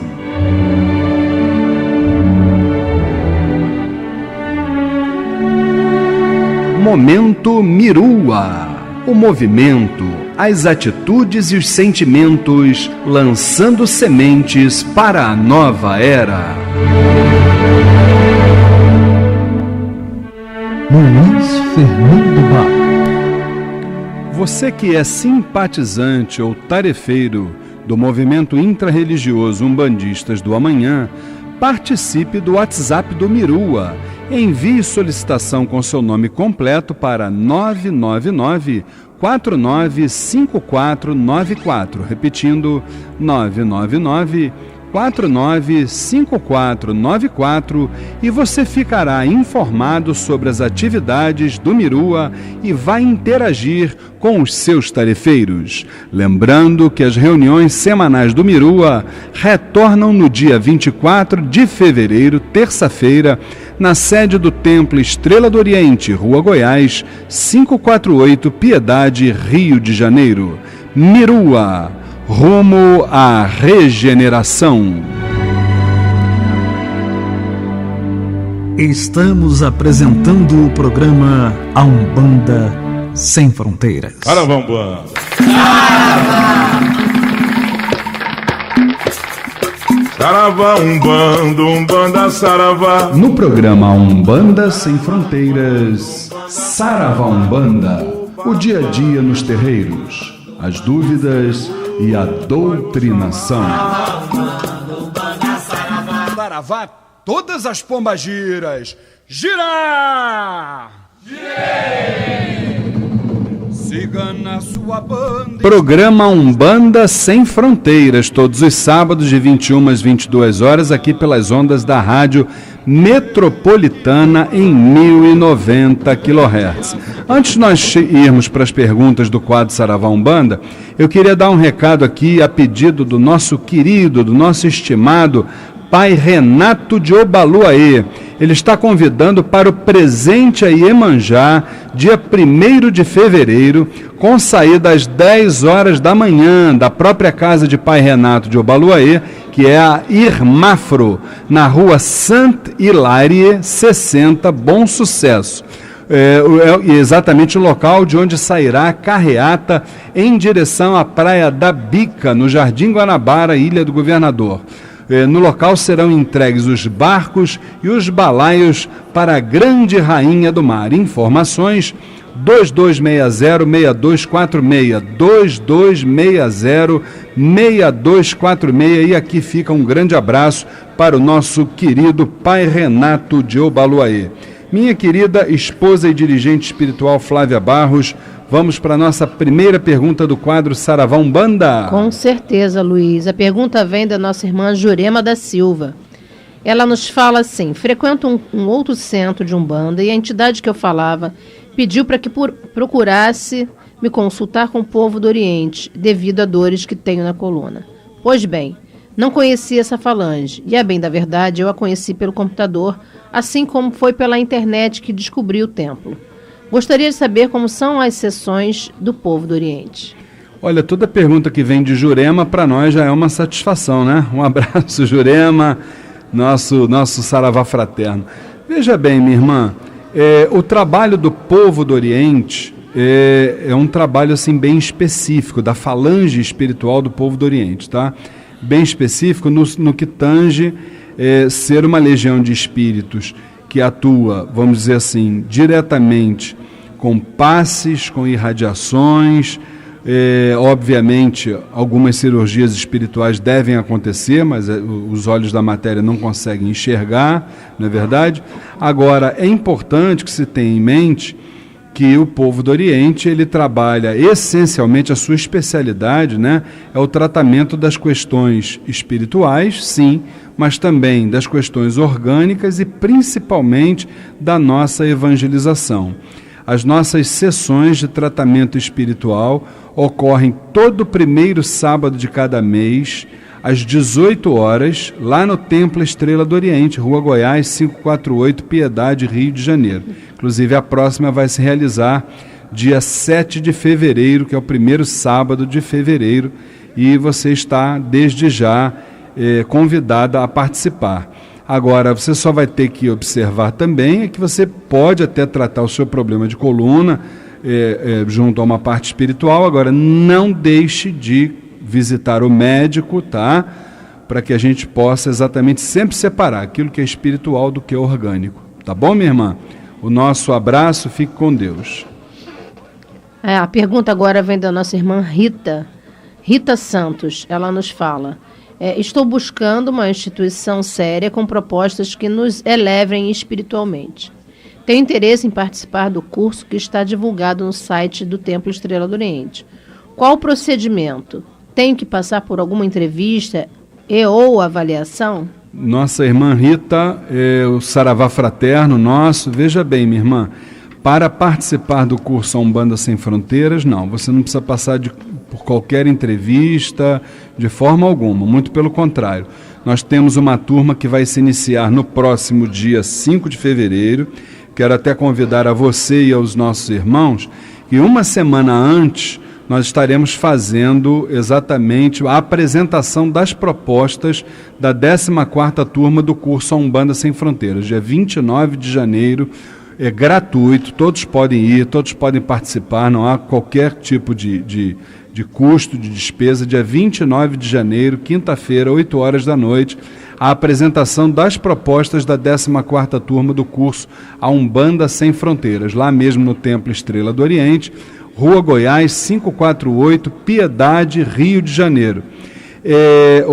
Momento Mirua. O movimento, as atitudes e os sentimentos lançando sementes para a nova era. Luiz Fernando Bar. Você que é simpatizante ou tarefeiro do Movimento Intrarreligioso Umbandistas do Amanhã, participe do WhatsApp do Mirua. Envie solicitação com seu nome completo para 999-495494. Repetindo, 999-495494, e você ficará informado sobre as atividades do Mirua e vai interagir com os seus tarefeiros. Lembrando que as reuniões semanais do Mirua retornam no dia 24 de fevereiro, terça-feira, na sede do Templo Estrela do Oriente, Rua Goiás, 548, Piedade, Rio de Janeiro. Mirua, rumo à regeneração. Estamos apresentando o programa A Umbanda Sem Fronteiras. Saravá, Umbanda! Saravá, Umbanda, Umbanda, Saravá. No programa Umbanda Sem Fronteiras, Saravá Umbanda, o dia a dia nos terreiros, as dúvidas e a doutrinação. Saravá, todas as pombagiras, girar! Siga na sua banda. Programa Umbanda Sem Fronteiras, todos os sábados de 21 às 22 horas, aqui pelas ondas da Rádio Metropolitana em 1090 kHz. Antes de nós irmos para as perguntas do quadro Saravá Umbanda, eu queria dar um recado aqui a pedido do nosso querido, do nosso estimado Pai Renato de Obaluaê. Ele está convidando para o presente a Iemanjá, dia 1º de fevereiro, com saída às 10 horas da manhã, da própria casa de Pai Renato de Obaluaê, que é a Irmafro, na rua Santa Hilárie, 60, Bom Sucesso. É exatamente o local de onde sairá a carreata em direção à Praia da Bica, no Jardim Guanabara, Ilha do Governador. No local serão entregues os barcos e os balaios para a grande rainha do mar. Informações 2260-6246, 2260-6246, e aqui fica um grande abraço para o nosso querido Pai Renato de Obaluaê. Minha querida esposa e dirigente espiritual Flávia Barros, vamos para a nossa primeira pergunta do quadro Saravá Umbanda. Com certeza, Luiz. A pergunta vem da nossa irmã Jurema da Silva. Ela nos fala assim: frequento um outro centro de Umbanda e a entidade que eu falava pediu para que procurasse me consultar com o povo do Oriente, devido a dores que tenho na coluna. Pois bem, não conhecia essa falange, e a bem da verdade eu a conheci pelo computador, assim como foi pela internet que descobri o templo. Gostaria de saber como são as sessões do povo do Oriente. Olha, toda pergunta que vem de Jurema para nós já é uma satisfação, né? Um abraço, Jurema, nosso saravá fraterno. Veja bem, minha irmã, o trabalho do povo do Oriente é um trabalho assim bem específico, da falange espiritual do povo do Oriente, tá? Bem específico no que tange ser uma legião de espíritos que atua, vamos dizer assim, diretamente com passes, com irradiações. Obviamente, algumas cirurgias espirituais devem acontecer, mas os olhos da matéria não conseguem enxergar, não é verdade? Agora, é importante que se tenha em mente que o povo do Oriente, ele trabalha essencialmente, a sua especialidade, né, é o tratamento das questões espirituais, sim, mas também das questões orgânicas e principalmente da nossa evangelização. As nossas sessões de tratamento espiritual ocorrem todo primeiro sábado de cada mês, às 18 horas, lá no Templo Estrela do Oriente, Rua Goiás, 548, Piedade, Rio de Janeiro. Inclusive, a próxima vai se realizar dia 7 de fevereiro, que é o primeiro sábado de fevereiro, e você está, desde já, convidada a participar. Agora, você só vai ter que observar também que você pode até tratar o seu problema de coluna junto a uma parte espiritual. Agora, não deixe de visitar o médico, tá? Para que a gente possa exatamente sempre separar aquilo que é espiritual do que é orgânico. Tá bom, minha irmã? O nosso abraço, fique com Deus. A pergunta agora vem da nossa irmã Rita Santos. Ela nos fala: estou buscando uma instituição séria com propostas que nos elevem espiritualmente. Tenho interesse em participar do curso que está divulgado no site do Templo Estrela do Oriente. Qual o procedimento? Tenho que passar por alguma entrevista ou avaliação? Nossa irmã Rita, o saravá fraterno nosso, veja bem, minha irmã, para participar do curso A Umbanda Sem Fronteiras, não, você não precisa passar por qualquer entrevista, de forma alguma, muito pelo contrário. Nós temos uma turma que vai se iniciar no próximo dia 5 de fevereiro, quero até convidar a você e aos nossos irmãos, que uma semana antes nós estaremos fazendo exatamente a apresentação das propostas da 14ª turma do curso A Umbanda Sem Fronteiras, dia 29 de janeiro, é gratuito, todos podem ir, todos podem participar, não há qualquer tipo de custo, de despesa. Dia 29 de janeiro, quinta-feira, 8 horas da noite, a apresentação das propostas da 14ª turma do curso A Umbanda Sem Fronteiras, lá mesmo no Templo Estrela do Oriente, Rua Goiás, 548, Piedade, Rio de Janeiro.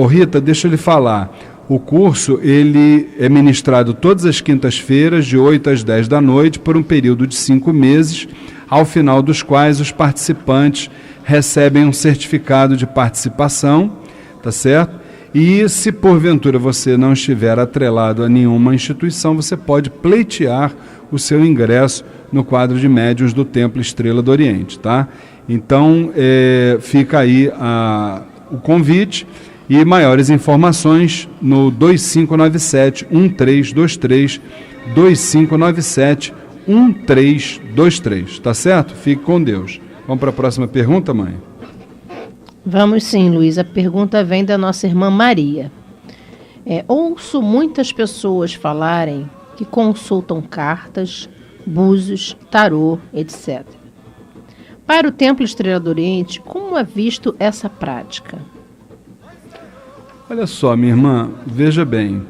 Rita, deixa eu lhe falar, o curso ele é ministrado todas as quintas-feiras, de 8 às 10 da noite, por um período de 5 meses, ao final dos quais os participantes recebem um certificado de participação, tá certo? E se porventura você não estiver atrelado a nenhuma instituição, você pode pleitear o seu ingresso no quadro de médiuns do Templo Estrela do Oriente, tá? Então, fica aí o convite e maiores informações no 2597-1323, 2597-1323, tá certo? Fique com Deus. Vamos para a próxima pergunta, mãe? Vamos sim, Luiz. A pergunta vem da nossa irmã Maria. Ouço muitas pessoas falarem que consultam cartas, búzios, tarô, etc. Para o Templo Estrela do Oriente, como é visto essa prática? Olha só, minha irmã, veja bem,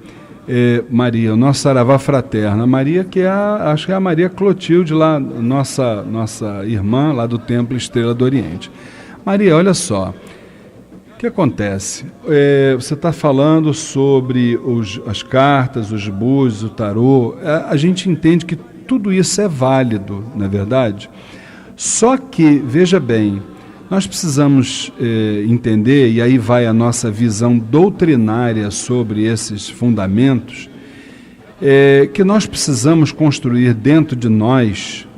Maria, o nosso saravá fraterna, Maria que acho que é a Maria Clotilde lá, nossa irmã lá do Templo Estrela do Oriente. Maria, olha só, o que acontece? Você está falando sobre as cartas, os búzios, o tarô, a gente entende que tudo isso é válido, não é verdade? Só que, veja bem, nós precisamos entender, e aí vai a nossa visão doutrinária sobre esses fundamentos, que nós precisamos construir dentro de nós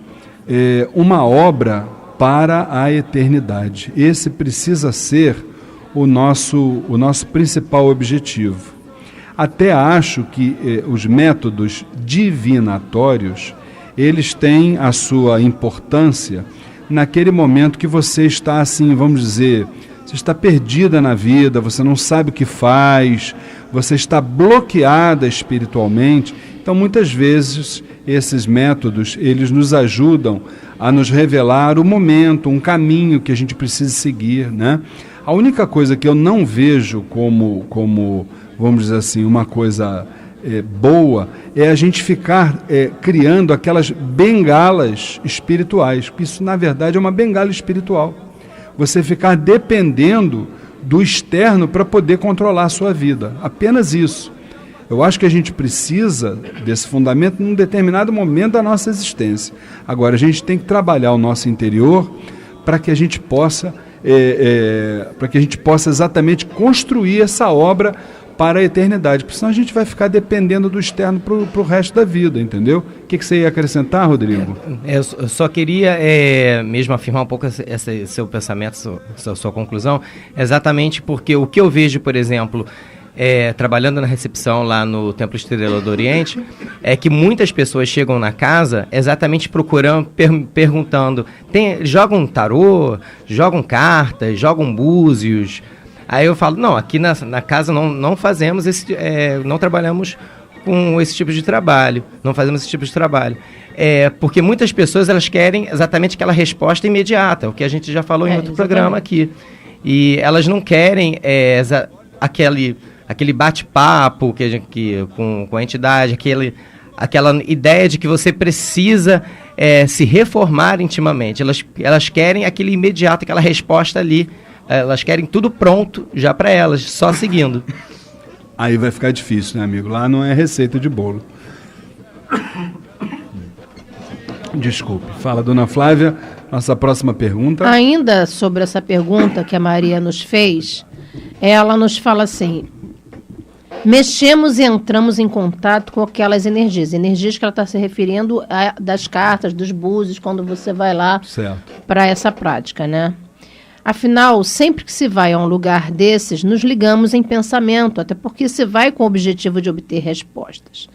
uma obra para a eternidade. Esse precisa ser o nosso principal objetivo. Até acho que os métodos divinatórios, eles têm a sua importância naquele momento que você está assim, vamos dizer, você está perdida na vida, você não sabe o que faz, você está bloqueada espiritualmente. Então, muitas vezes, esses métodos, eles nos ajudam a nos revelar o momento, um caminho que a gente precisa seguir, né? A única coisa que eu não vejo como vamos dizer assim, uma coisa boa, é a gente ficar criando aquelas bengalas espirituais, porque isso, na verdade, é uma bengala espiritual. Você ficar dependendo do externo para poder controlar a sua vida. Apenas isso. Eu acho que a gente precisa desse fundamento num determinado momento da nossa existência. Agora, a gente tem que trabalhar o nosso interior para que a gente possa exatamente construir essa obra para a eternidade, porque senão a gente vai ficar dependendo do externo para o resto da vida, entendeu? O que você ia acrescentar, Rodrigo? Eu só queria mesmo afirmar um pouco esse seu pensamento, sua conclusão, exatamente porque o que eu vejo, por exemplo, trabalhando na recepção lá no Templo Estrela do Oriente, é que muitas pessoas chegam na casa exatamente procurando, perguntando, jogam tarô, jogam cartas, jogam búzios. Aí eu falo, não, aqui na casa não fazemos não trabalhamos com esse tipo de trabalho, não fazemos esse tipo de trabalho. Porque muitas pessoas elas querem exatamente aquela resposta imediata, o que a gente já falou em outro programa aqui. E elas não querem aquele bate-papo com a entidade, aquela ideia de que você precisa se reformar intimamente. Elas querem aquele imediato, aquela resposta ali. Elas querem tudo pronto já para elas, só seguindo. Aí vai ficar difícil, né, amigo? Lá não é receita de bolo. Desculpe. Fala, dona Flávia, nossa próxima pergunta. Ainda sobre essa pergunta que a Maria nos fez, ela nos fala assim: mexemos e entramos em contato com aquelas energias que ela está se referindo das cartas, dos búzios, quando você vai lá para essa prática, né? Afinal, sempre que se vai a um lugar desses, nos ligamos em pensamento, até porque se vai com o objetivo de obter respostas.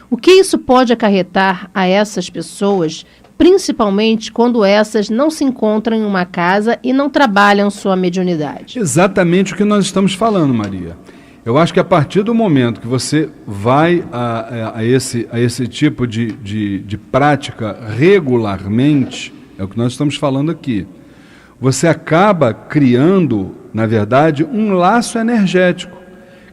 O que isso pode acarretar a essas pessoas, principalmente quando essas não se encontram em uma casa e não trabalham sua mediunidade? Exatamente o que nós estamos falando, Maria. Eu acho que a partir do momento que você vai a esse tipo de prática regularmente, é o que nós estamos falando aqui, você acaba criando, na verdade, um laço energético.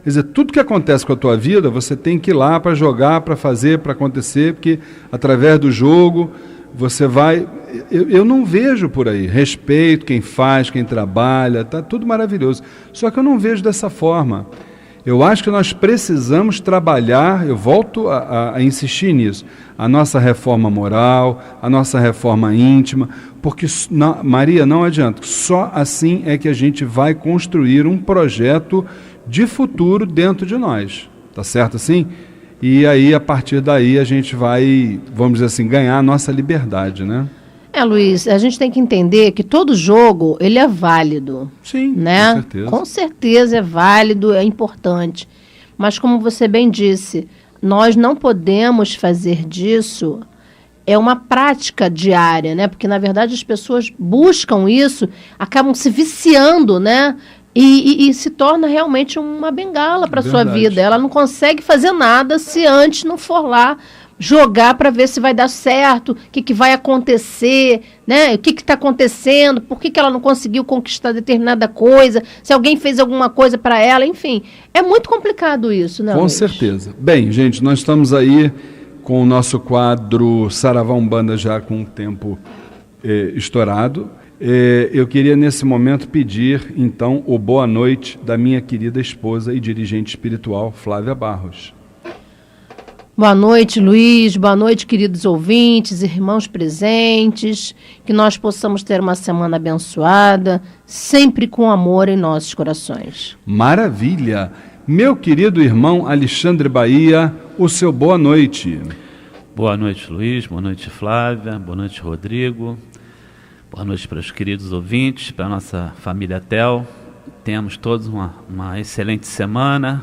Quer dizer, tudo que acontece com a tua vida, você tem que ir lá para jogar, para fazer, para acontecer, porque através do jogo você vai... Eu não vejo por aí. Respeito quem faz, quem trabalha, tá tudo maravilhoso. Só que eu não vejo dessa forma. Eu acho que nós precisamos trabalhar, eu volto a insistir nisso, a nossa reforma moral, a nossa reforma íntima, porque, Maria, não adianta, só assim é que a gente vai construir um projeto de futuro dentro de nós, tá certo assim? E aí, a partir daí, a gente vai, vamos dizer assim, ganhar a nossa liberdade, né? Luiz, a gente tem que entender que todo jogo, ele é válido. Sim, né? com certeza. Com certeza é válido, é importante. Mas como você bem disse, nós não podemos fazer disso uma prática diária, né? Porque, na verdade, as pessoas buscam isso, acabam se viciando, né? E se torna realmente uma bengala para a sua vida. Ela não consegue fazer nada se antes não for lá jogar para ver se vai dar certo, o que vai acontecer, né? O que está acontecendo, por que ela não conseguiu conquistar determinada coisa, se alguém fez alguma coisa para ela, enfim. É muito complicado isso, né, Com Luiz? certeza. Bem, gente, nós estamos aí com o nosso quadro Saravá Umbanda já com o tempo estourado. Eu queria, nesse momento, pedir, então, o boa noite da minha querida esposa e dirigente espiritual, Flávia Barros. Boa noite, Luiz. Boa noite, queridos ouvintes, irmãos presentes. Que nós possamos ter uma semana abençoada, sempre com amor em nossos corações. Maravilha! Meu querido irmão Alexandre Bahia, o seu boa noite. Boa noite, Luiz. Boa noite, Flávia. Boa noite, Rodrigo. Boa noite para os queridos ouvintes, para a nossa família Tel. Tenhamos todos uma excelente semana.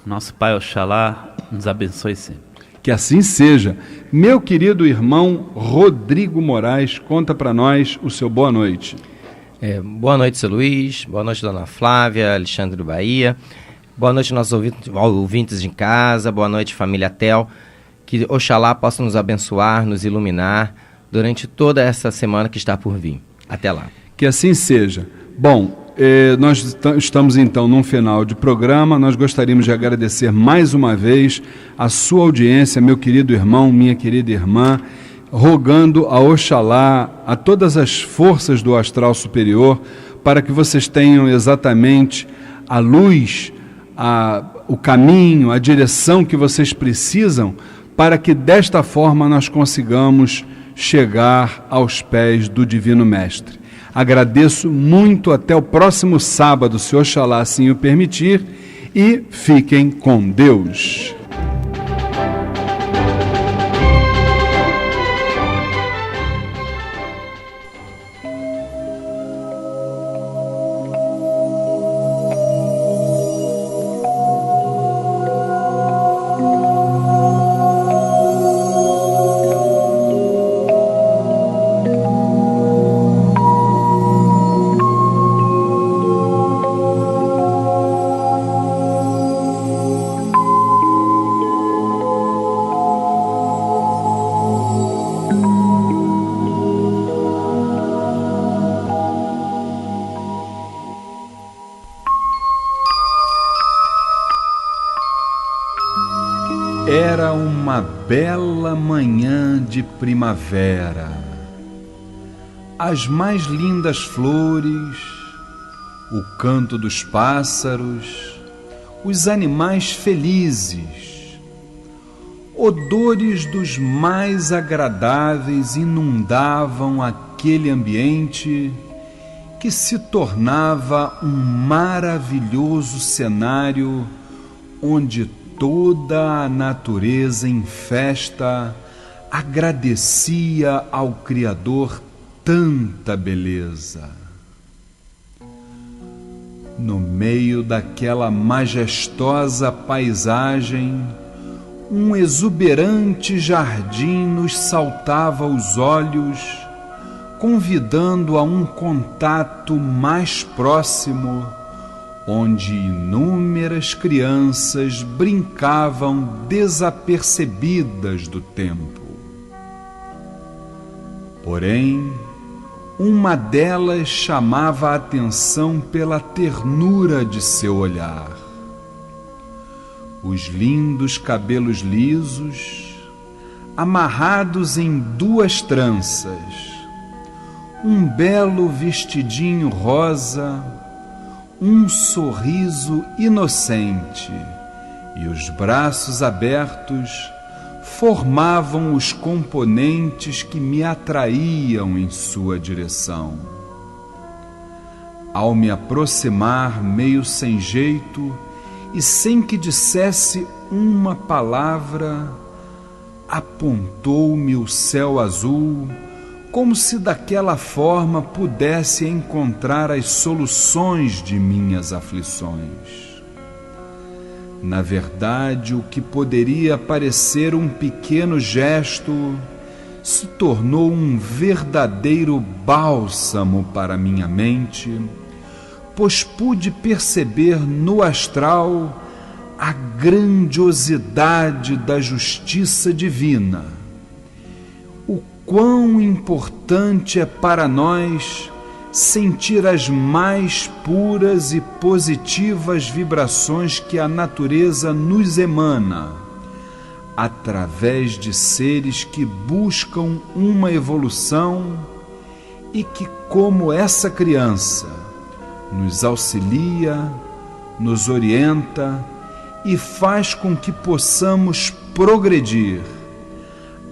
Nosso Pai Oxalá nos abençoe sempre. Que assim seja. Meu querido irmão Rodrigo Moraes, conta para nós o seu boa noite. Boa noite, seu Luiz. Boa noite, dona Flávia, Alexandre Bahia. Boa noite, nossos ouvintes em casa. Boa noite, família Tel. Que Oxalá possa nos abençoar, nos iluminar durante toda essa semana que está por vir. Até lá. Que assim seja. Bom, nós estamos então num final de programa. Nós gostaríamos de agradecer mais uma vez a sua audiência, meu querido irmão, minha querida irmã, rogando a Oxalá, a todas as forças do astral superior, para que vocês tenham exatamente a luz, o caminho, a direção que vocês precisam, para que desta forma nós consigamos chegar aos pés do Divino Mestre. Agradeço muito, até o próximo sábado, se Oxalá assim o permitir, e fiquem com Deus. Era uma bela manhã de primavera. As mais lindas flores, o canto dos pássaros, os animais felizes, odores dos mais agradáveis inundavam aquele ambiente que se tornava um maravilhoso cenário onde toda a natureza em festa agradecia ao Criador tanta beleza. No meio daquela majestosa paisagem, um exuberante jardim nos saltava aos olhos, convidando a um contato mais próximo, onde inúmeras crianças brincavam desapercebidas do tempo. Porém, uma delas chamava a atenção pela ternura de seu olhar. Os lindos cabelos lisos, amarrados em 2 tranças, um belo vestidinho rosa, um sorriso inocente e os braços abertos formavam os componentes que me atraíam em sua direção. Ao me aproximar meio sem jeito e sem que dissesse uma palavra, apontou-me o céu azul, como se daquela forma pudesse encontrar as soluções de minhas aflições. Na verdade, o que poderia parecer um pequeno gesto se tornou um verdadeiro bálsamo para minha mente, pois pude perceber no astral a grandiosidade da justiça divina. O quão importante é para nós sentir as mais puras e positivas vibrações que a natureza nos emana, através de seres que buscam uma evolução e que, como essa criança, nos auxilia, nos orienta e faz com que possamos progredir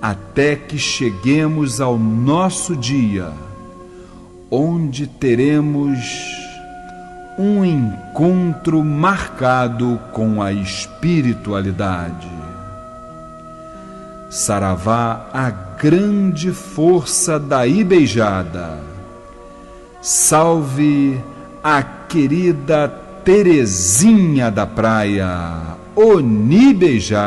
até que cheguemos ao nosso dia, onde teremos um encontro marcado com a espiritualidade. Saravá, a grande força da Ibeijada. Salve a querida Terezinha da praia, Onibeijada.